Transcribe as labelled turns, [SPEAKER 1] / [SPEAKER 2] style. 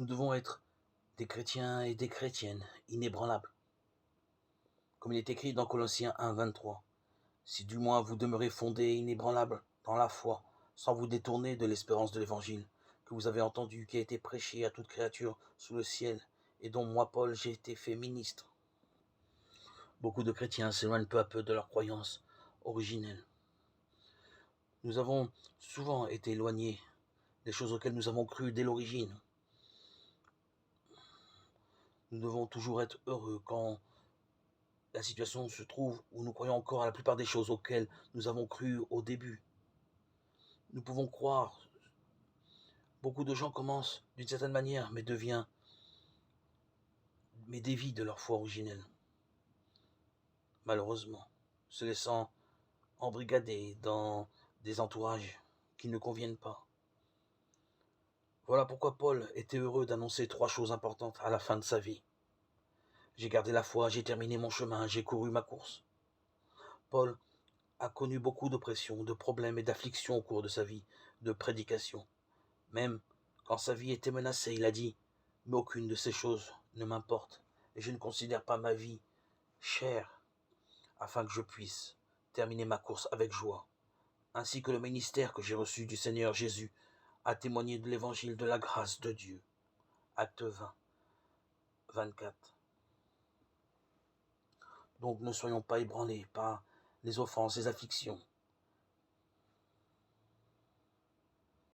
[SPEAKER 1] Nous devons être des chrétiens et des chrétiennes inébranlables. Comme il est écrit dans Colossiens 1, 23. Si du moins vous demeurez fondés, inébranlables dans la foi, sans vous détourner de l'espérance de l'évangile que vous avez entendu, qui a été prêché à toute créature sous le ciel, et dont moi, Paul, j'ai été fait ministre. Beaucoup de chrétiens s'éloignent peu à peu de leur croyance originelle. Nous avons souvent été éloignés des choses auxquelles nous avons cru dès l'origine. Nous devons toujours être heureux quand la situation se trouve où nous croyons encore à la plupart des choses auxquelles nous avons cru au début. Nous pouvons croire. Beaucoup de gens commencent d'une certaine manière, mais dévient de leur foi originelle. Malheureusement, se laissant embrigader dans des entourages qui ne conviennent pas. Voilà pourquoi Paul était heureux d'annoncer 3 choses importantes à la fin de sa vie. J'ai gardé la foi, j'ai terminé mon chemin, j'ai couru ma course. Paul a connu beaucoup d'oppression, de problèmes et d'afflictions au cours de sa vie de prédication. Même quand sa vie était menacée, il a dit « Mais aucune de ces choses ne m'importe, et je ne considère pas ma vie chère, afin que je puisse terminer ma course avec joie, ainsi que le ministère que j'ai reçu du Seigneur Jésus à témoigner de l'évangile de la grâce de Dieu. » Acte 20, 24. Donc ne soyons pas ébranlés par les offenses, les afflictions.